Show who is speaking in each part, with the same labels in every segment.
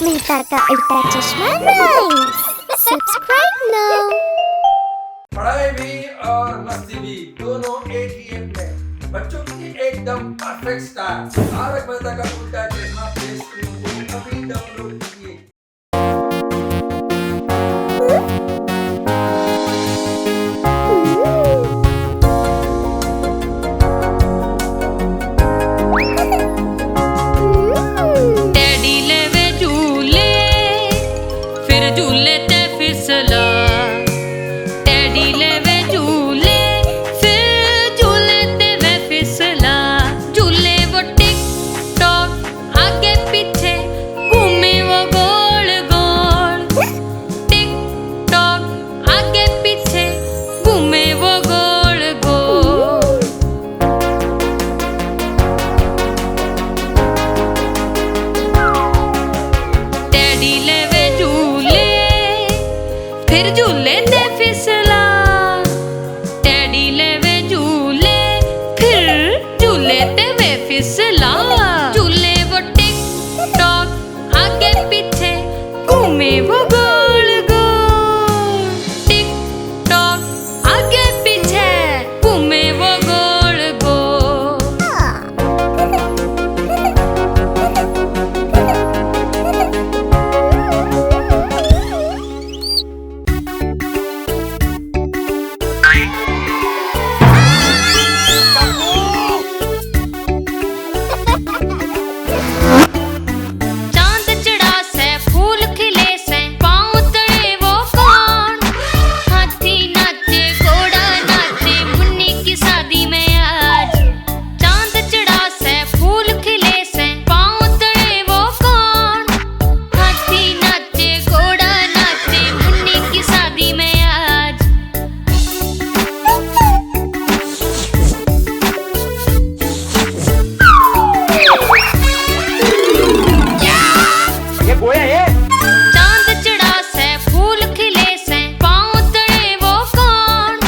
Speaker 1: मेहता का उल्टा चश्मा राइम्स। Subscribe now.
Speaker 2: पढ़ाई भी और मस्ती भी दोनों एक ही ऐप में। बच्चों की एकदम परफेक्ट स्टार्ट। तारक मेहता का उल्टा चश्मा प्ले स्टोर में अभी डाउनलोड कीजिए।
Speaker 3: टेडी लेवे झूले, फिर झूले ते फिसला। टेडी लेवे झूले, फिर झूले ते वे फिसला। झूले वो टिक टॉक आगे पीछे घूमे वो गोल गोल। टिक टॉक आगे पीछे घूमे वो गोल गोल। टेडी लेवे झूले, फिर झूले ते फिसला। टेडी लेवे झूले, फिर झूले ते वे फिसला। झूले वो टिक टॉक आगे पीछे घूमे वो गोल गोल। टिक टॉक आगे पीछे घूमे वो गोल गोल। चांद चढ़ा से फूल खिले से पाँव तले वो कौन। हाथी नाचे घोड़ा नाचे मुन्नी की शादी में आज। चांद चढ़ा से फूल खिले से पाँव तले वो कौन। हाथी नाचे घोड़ा नाचे मुन्नी की शादी में आज।
Speaker 4: ये गोया है।
Speaker 3: चांद चढ़ा से फूल खिले से पाँव तले वो कौन।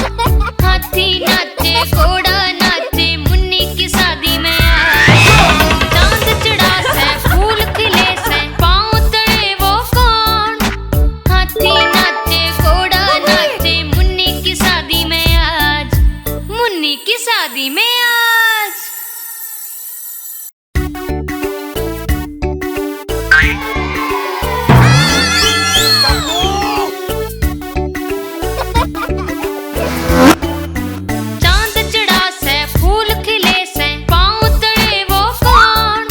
Speaker 3: हाथी नाचे घोड़ा नाचे मुन्नी की शादी में आज। चांद चढ़ा से फूल खिले से पाँव तले वो कौन। हाथी नाचे घोड़ा नाचे मुन्नी की शादी में आज। मुन्नी की शादी में आज। चांद चढ़ा से फूल खिले से पाँव तले वो कौन।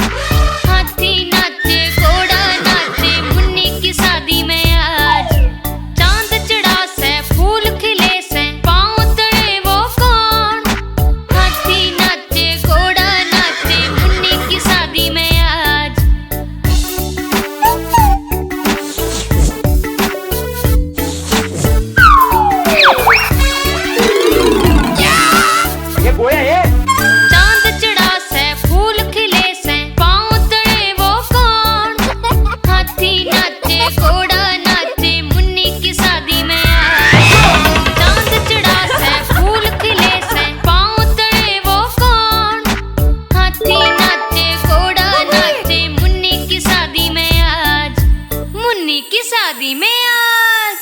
Speaker 3: हाथी नाचे घोड़ा नाचे मुन्नी की शादी में आज। चांद चढ़ा से फूल खिले से पाँव तले वो कौन। हाथी नाचे घोड़ा नाचे मुन्नी की शादी में आज।
Speaker 4: ये गोया है।
Speaker 3: चांद चढ़ा से फूल खिले से पाँव तले वो कौन। हाथी नाचे घोड़ा नाचे मुन्नी की शादी में आज। चांद चढ़ा से फूल खिले से पाँव तले वो कौन। हाथी नाचे घोड़ा नाचे मुन्नी की शादी में आज। मुन्नी की शादी में आज।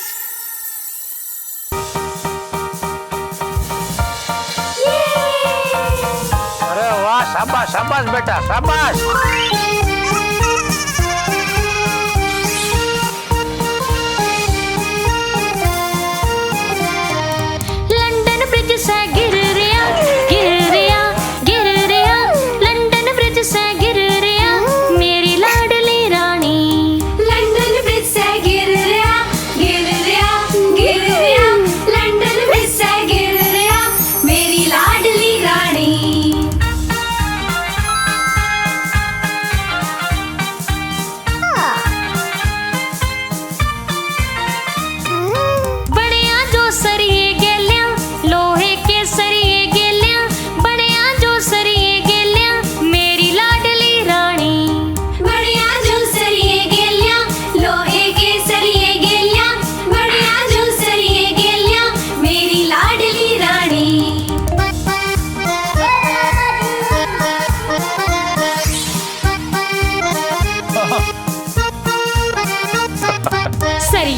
Speaker 4: अरे वाह, शाबाश शाबाश बेटा शाबाश।
Speaker 3: लंदन ब्रिज से गिर रिया गिर रिया गिर रिया। लंदन ब्रिज से गिर रिया मेरी लाडली रानी।
Speaker 5: लंदन ब्रिज से गिर रिया गिर रिया गिर रिया। लंदन ब्रिज से गिर रिया मेरी लाडली रानी।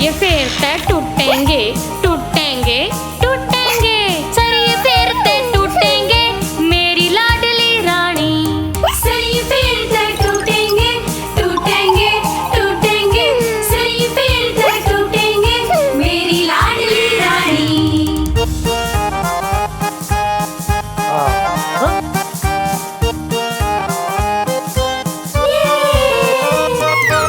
Speaker 3: सरिये फेरते टूटेंगे टूटेंगे टूटेंगे, सरिये फेरते टूटेंगे मेरी लाडली रानी।
Speaker 5: सरिये फेरते टूटेंगे टूटेंगे टूटेंगे, सरिये फेरते टूटेंगे मेरी लाडली रानी।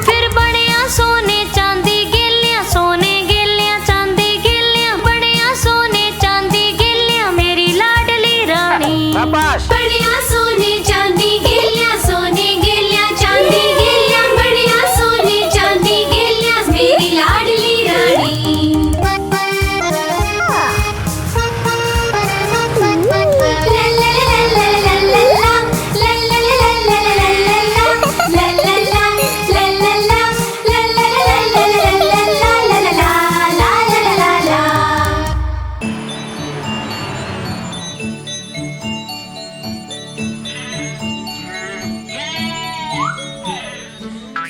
Speaker 3: फिर बड़िया सोने चांदी गेलियां, सोने गेलियां चांदी गेलियां, बड़िया सोने चांदी गेलियां मेरी लाडली रानी।
Speaker 4: शाबाश
Speaker 5: बढ़िया सोने चांदी गेलियां, सोने गेलियां चांदी गेलियां, बढ़िया सोने चांदी गेलियां मेरी लाडली रानी।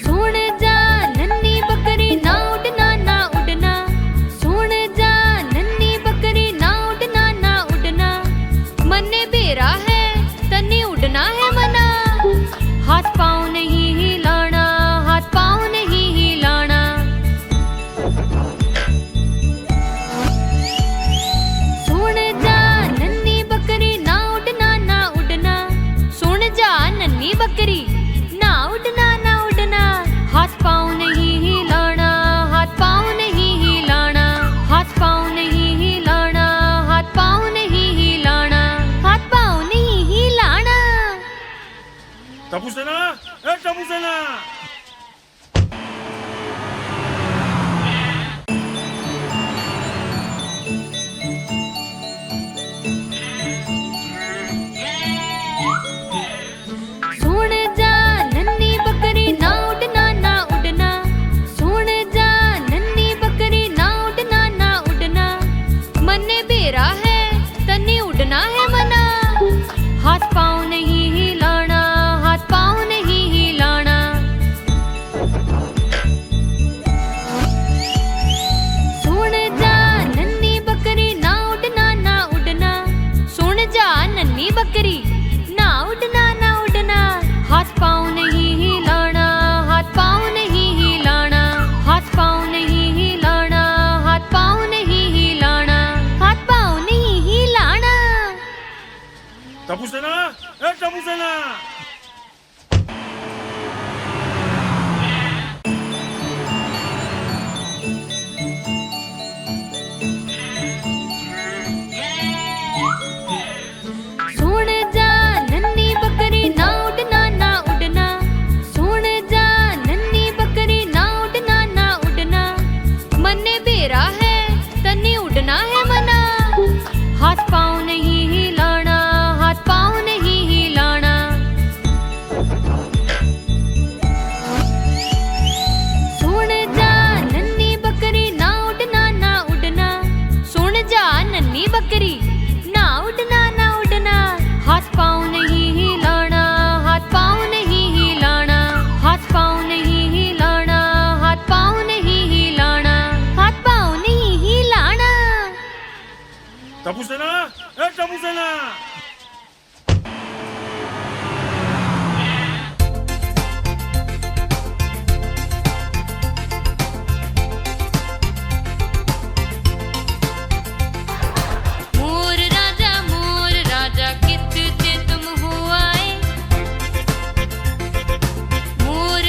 Speaker 3: सुन जा नन्ही बकरी ना उड़ना ना उड़ना, सुन जा नन्ही बकरी ना उड़ना ना उड़ना, मन्ने बेरा है तन्ने उड़ना है मना। हाथ पाँव नहीं हिलाना, हाथ पाँव नहीं हिलाना। सुन जा नन्ही बकरी ना उड़ना ना उड़ना, सुन जा नन्ही बकरी ना उड़ना ना उड़ना। हाथ पाँव नहीं हिलाना, हाथ पाँव नहीं हिलाना, हाथ पाँव नहीं हिलाना, हाथ पाँव नहीं हिलाना, हाथ पाँव नहीं हिलाना।
Speaker 4: तपुसेना ए तपुसेना
Speaker 3: सुन जा नन्ही बकरी ना उड़ना ना उड़ना, सुन जा नन्ही बकरी ना उड़ना ना उड़ना, मन्ने बेरा है तन्ने उड़ना है मना। हाथ पाँव नहीं हिलाना, हाथ पाँव नहीं हिलाना। सुन जा नन्ही बकरी ना उड़ना ना उड़ना, सुन जा नन्ही बकरी ना उड़ना ना उड़ना। हाथ पाँव नहीं हिलाना, हाथ पाँव नहीं हिलाना, हाथ पाँव नहीं हिलाना, हाथ पाँव नहीं हिलाना, हाथ पाँव नहीं हिलाना।
Speaker 4: तपुसेना ए तपुसेना
Speaker 3: सुन जा नन्ही बकरी ना उड़ना ना उड़ना, सुन जा नन्ही बकरी ना उड़ना ना उड़ना, मन्ने बेरा है तन्ने उड़ना है मना। हाथ पाँव नहीं हिलाना, हाथ पाँव नहीं हिलाना। सुन जा नन्ही बकरी ना उड़ना ना उड़ना, सुन जा नन्ही बकरी ना उड़ना ना उड़ना। हाथ पाँव नहीं हिलाना, हाथ पाँव नहीं हिलाना, हाथ पाँव नहीं हिलाना, हाथ पाँव नहीं हिलाना, हाथ पाँव नहीं हिलाना।
Speaker 4: तपुसेना ए तपुसेना
Speaker 3: मोर राजा कितने तुम हो आए। मोर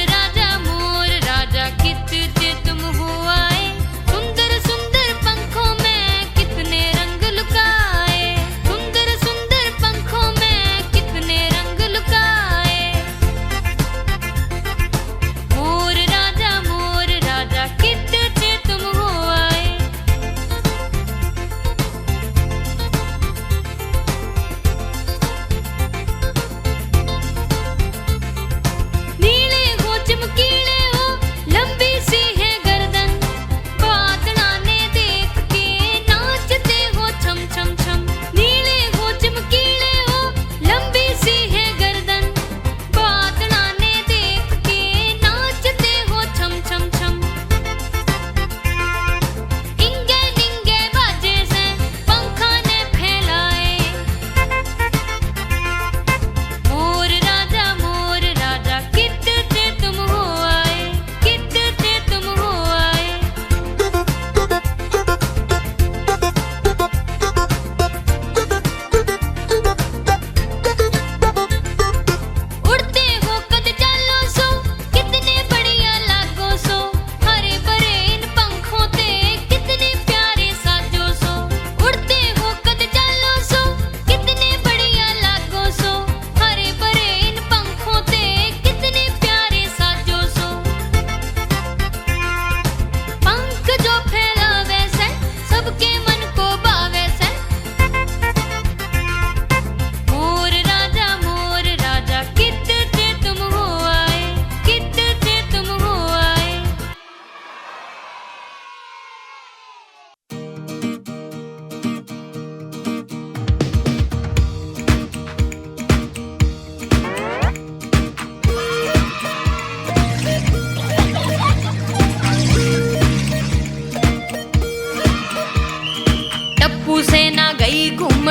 Speaker 3: राजा कितने तुम हो आए। सुंदर सुंदर पंखों में कितने रंग लुकाए, सुंदर सुंदर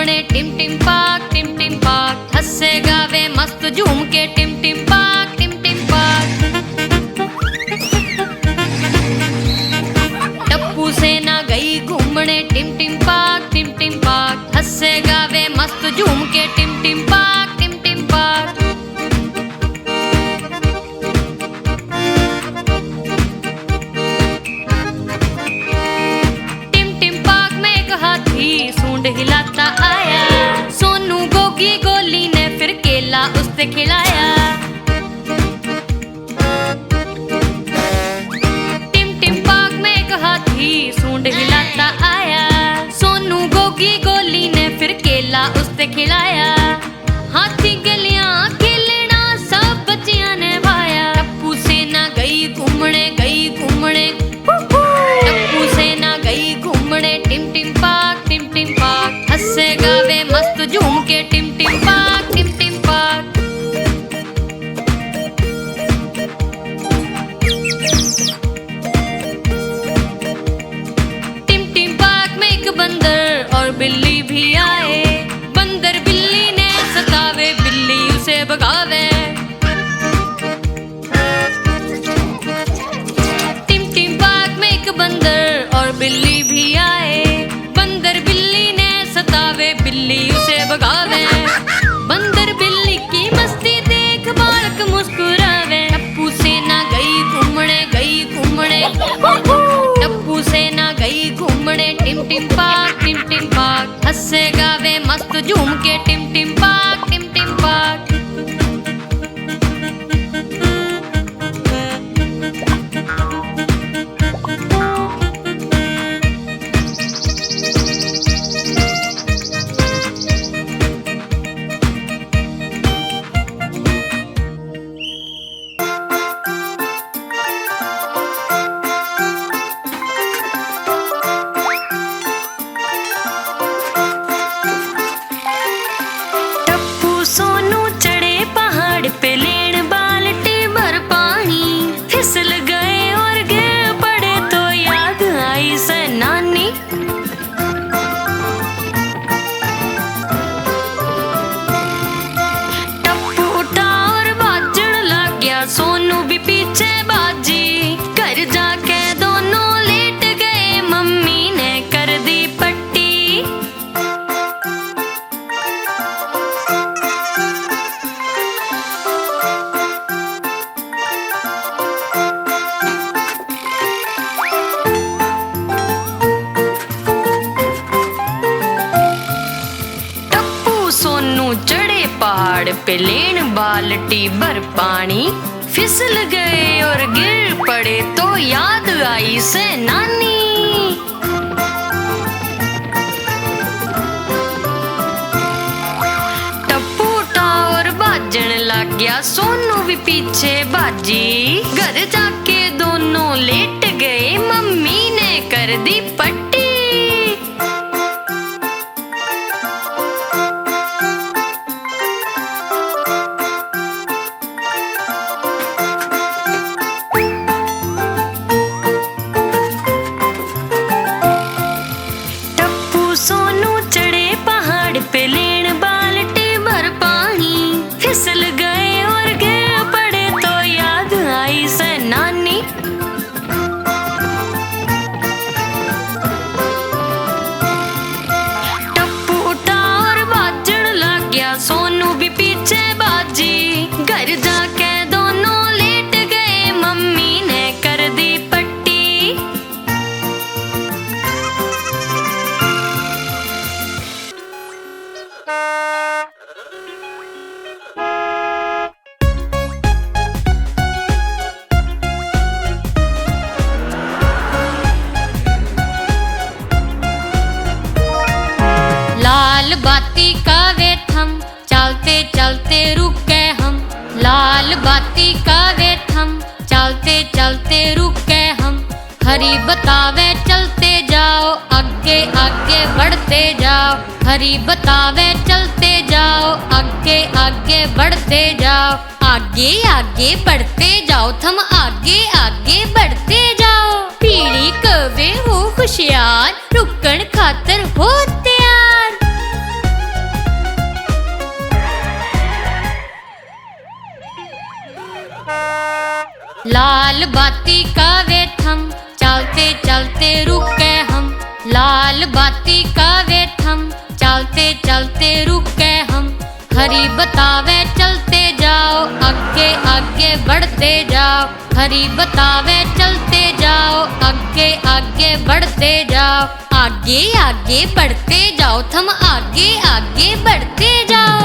Speaker 3: घूमने टिम टिम पाक हंसे गावे मस्त झूम के टिम टिम पाक टप्पू सेना गई घूमने टिम टिम पाक हंसे गावे मस्त झूम के टिम टिम पाक सूंड हिलाता आया सोनू गोगी गोली ने फिर केला उससे खिलाया टिम पाक में एक हाथी सूंड हिलाता आया सोनू गोगी गोली ने फिर केला उससे खिलाया हाथी गलियां खेलना सब बच्चियां ने भाया टप्पू सेना गई घूमने टप्पू सेना गई घूमने टिम टिम पाक हंसे गावे मस्त झूम के टिम टिम पाक टिम पाक में एक बंदर और बिल्ली भी आए बंदर बिल्ली ने सतावे बिल्ली उसे भगावे टिम पाक में एक बंदर और बिल्ली भी आए बंदर बिल्ली ने सतावे बिल्ली उसे भगावे बंदर बिल्ली की मस्ती देख बालक मुस्कुरावे टप्पू सेना गई घूमने टप्पू सेना गई घूमने टिम टिम पाक हंसे गावे मस्त झूम के टिम टिम पाक सोनू भी पीछे बाजी घर जाके दोनों लेट गए मम्मी ने कर दी पट्टी टप्पू सोनू चढ़े पहाड़ पे लेन बाल्टी भर पानी फिसल गए और गिर पड़े तो याद आई से नानी टप्पू टावर बाजन लग गया सोनू भी पीछे बाजी घर जाके दोनों लेट गए मम्मी ने कर दी पट्टी सोनू भी पीछे बाजी घर जाके दोनों लेट गए मम्मी ने कर दी पट्टी लाल बाती का वे थम चलते चलते रुक गए हम लाल बाती का वे थम चलते चलते रुक गए हम हरी बतावे चलते जाओ आगे आगे बढ़ते जाओ हरी बतावे चलते जाओ आगे आगे बढ़ते जाओ आगे आगे बढ़ते जाओ थम आगे आगे बढ़ते जाओ पीढ़ी कवे हो होशियार रुकन खातर हो तैयार लाल बाती का वे थम, चलते चलते रुक गए हम। लाल बाती का वे थम, चलते चलते रुक गए हम। हरी बतावे चलते जाओ, आगे आगे बढ़ते जाओ। हरी बतावे चलते जाओ, आगे आगे बढ़ते जाओ। आगे आगे बढ़ते जाओ, थम आगे आगे बढ़ते जाओ।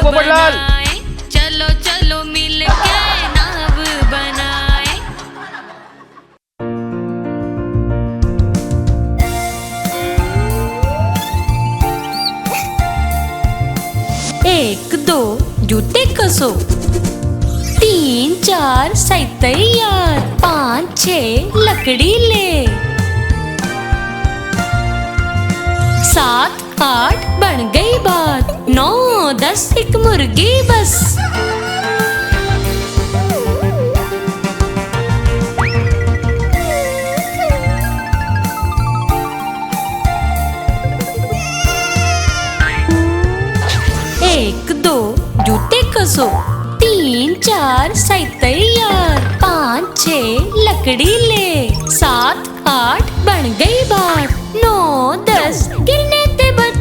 Speaker 4: पोपटलाल,
Speaker 3: चलो चलो मिल के नाव बनाए। एक दो जूते कसो, 3 4 सही तैयार, 5 6 लकड़ी ले, 7 8 बन गई बात, 9 10 एक मुर्गी बस। एक दो जूते कसो, 3 4 सही तैयार, 5 6 लकड़ी ले, 7 8 बन गई बात, 9 10 गिरने ते बच।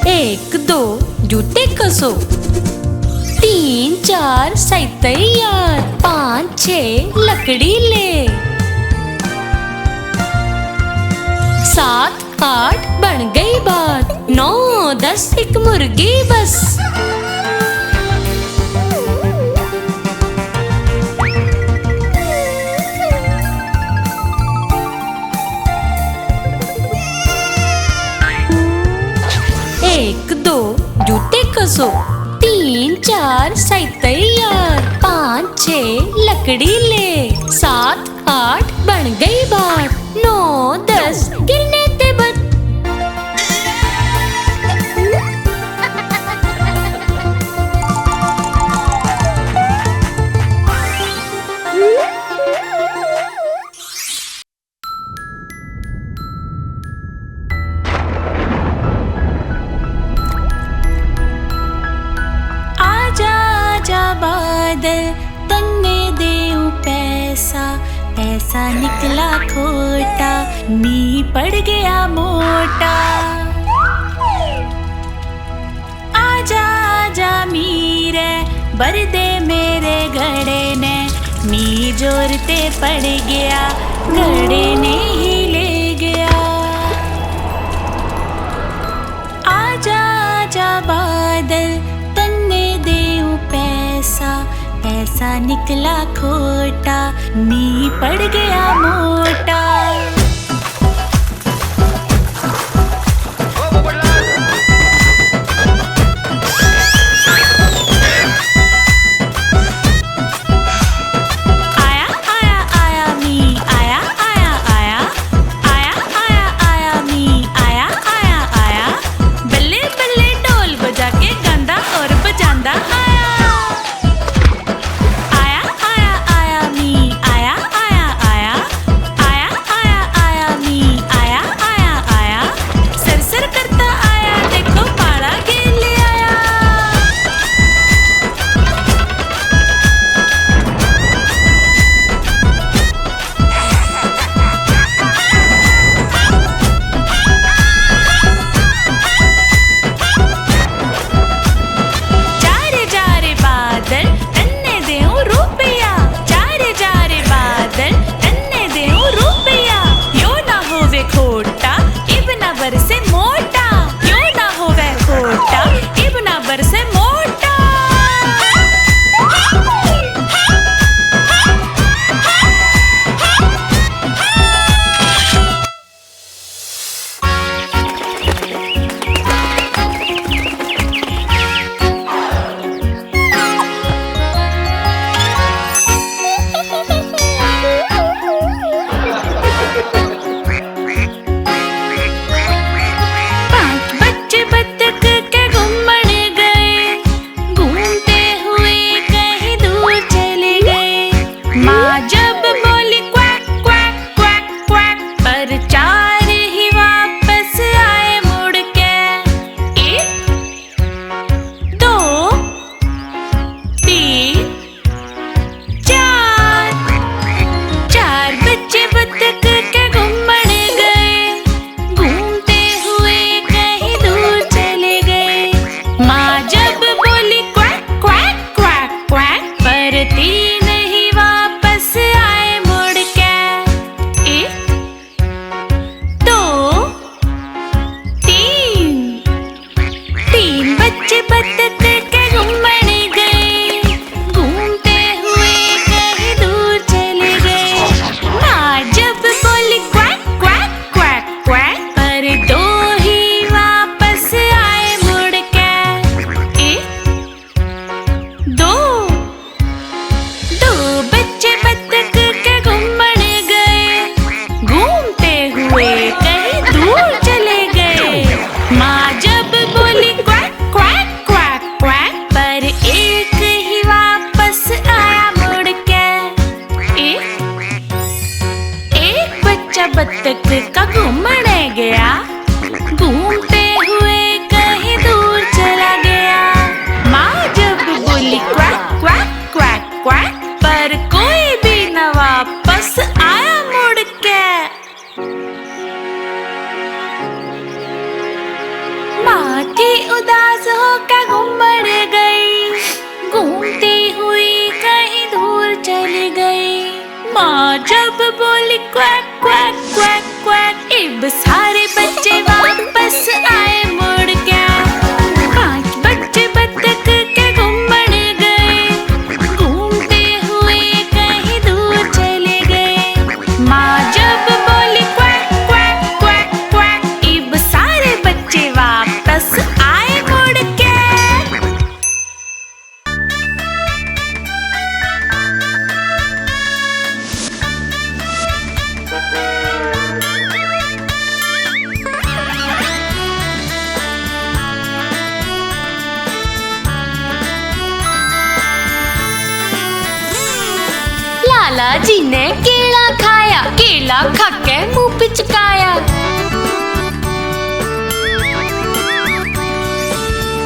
Speaker 3: एक दो जूते कसो, 3 4 सही तैयार, 5 6 लकड़ी ले, 7 8 बन गई बात, 9 10 एक मुर्गी बस। एक दो जूते कसो, 3 4 सही तैयार, 5 6 लकड़ी ले, 7 8 बन गई बात, 9 10 गिरने ते बच।
Speaker 6: पैसा निकला खोटा, मी पड़ गया मोटा। आजा आजा मीरे बर दे मेरे घड़े ने, मी जोरते पड़ गया घड़े ने ही ले गया। आजा आजा बादल तन्ने देऊं पैसा, पैसा निकला खोटा, मी पड़ गया मोटा। बत्तख का घूमने गया, घूमते हुए कहीं दूर चला गया। माँ जब बोली क्वैक क्वैक क्वैक क्वैक, पर कोई भी न वापस आया मुड़ के। माँ थी उदास होकर घूमने गई, घूमती हुई कहीं दूर चली गई। माँ जब बोली क्वैक क्वैक क्वैक क्वैक, इब सारे बच्चे वापस आए मुड़ के। 5 बच्चे बत्तख के घूमने गए, घूमते हुए कहीं दूर चले गए। माँ जब बोली क्वैक क्वैक क्वैक क्वैक, इब सारे बच्चे वापस आए मुड़ के।
Speaker 3: लाला जी ने केला खाया, केला खा के मुंह पिचकाया।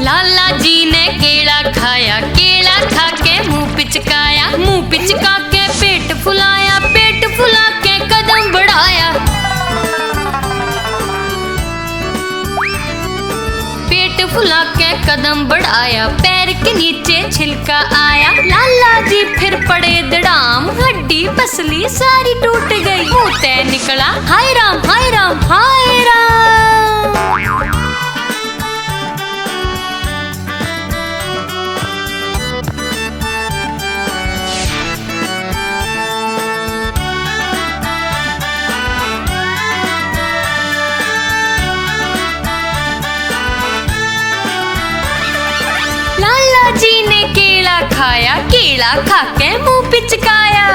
Speaker 3: लाला जी ने केला खाया, केला खा के मुंह पिचकाया। मुंह पिचका के पेट फुलाया, पेट फुला के आया, पेट फुला के कदम बढ़ाया, पैर के नीचे छिलका आया। लाला जी फिर पड़े धड़ाम, हड्डी पसली सारी टूट गई, मुंह तय निकला हाय राम हाय राम हाय राम। लाला जी ने केला खाया, केला खा के मुंह पिचकाया।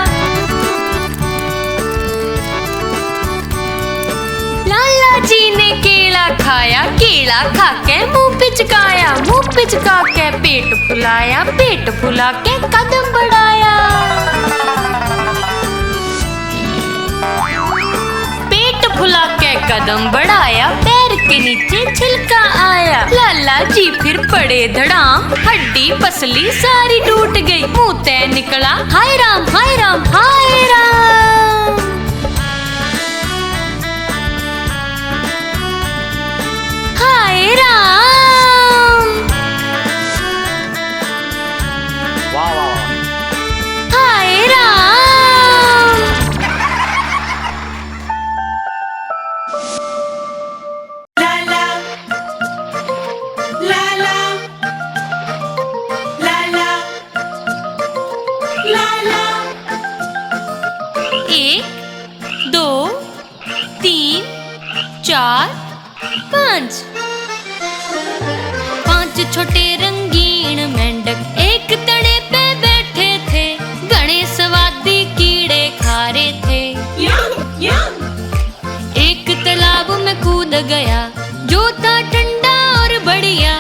Speaker 3: लाला जी ने केला खाया, केला खा के मुंह पिचकाया, मुंह पिचका के पेट फुलाया, पेट फुला के कदम बढ़ाया। पेट फुला के कदम बढ़ाया, पैर के नीचे छिलका आया। लाला जी फिर पड़े धड़ाम, हड्डी पसली सारी टूट गई, मुंह तय निकला हाय राम हाय राम हाय राम। हाय राम
Speaker 4: वाह वाह वाह।
Speaker 3: हाय राम। एक, दो, तीन, चार, पाँच। पांच छोटे रंगीन मेंढक एक तने पे बैठे थे, घने स्वादी कीड़े खा रहे थे। एक तालाब में कूद गया, जो था ठंडा और बढ़िया,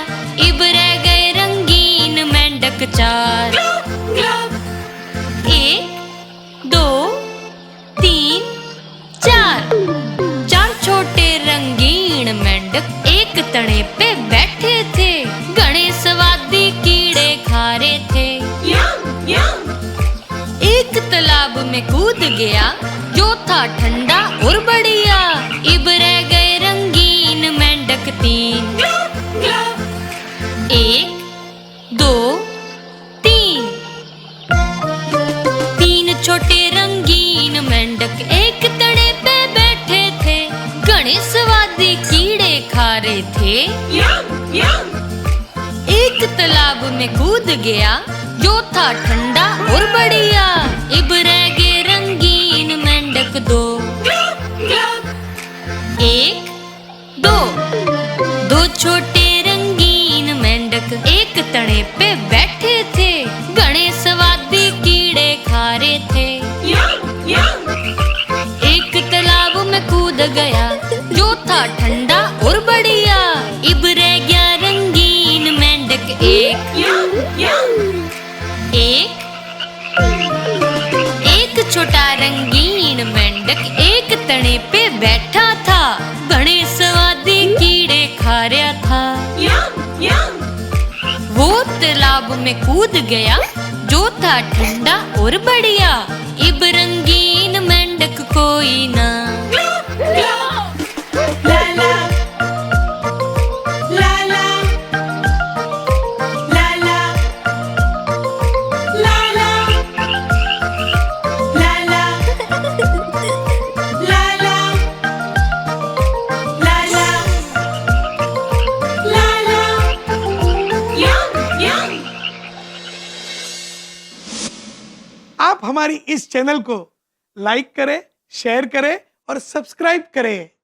Speaker 3: इब रह गए रंगीन मेंढक चार। एक, दो, तीन, चार। चार छोटे रंगीन मेंढक एक तने पे बैठे थे, घने स्वादी कीड़े खा रहे थे। एक तालाब में कूद गया, जो था ठंडा और बढ़िया, इब रह गए रंगीन मेंढक तीन। एक, दो, तीन। तीन छोटे रंगीन मेंढक एक तने पे बैठे थे, घने स्वादी कीड़े खा रहे थे। एक तालाब में कूद गया, जो था ठंडा और बढ़िया, इब रह गए रंगीन मेंढक दो। एक, दो। दो छोटे रंगीन मेंढक एक तने पे बैठे थे, घने स्वादी कीड़े खा रहे थे। एक तालाब में कूद गया, जो था ठंडा और बढ़िया, इब रह गया रंगीन मेंढक एक। एक छोटा रंगीन मेंढक एक तने पे बैठा था, घने स्वादी कीड़े खा रहा था। वो तालाब में कूद गया, जो था ठंडा और बढ़िया, इब रंगीन मेंढक कोई ना।
Speaker 7: आप हमारी इस चैनल को लाइक करें, शेयर करें और सब्सक्राइब करें।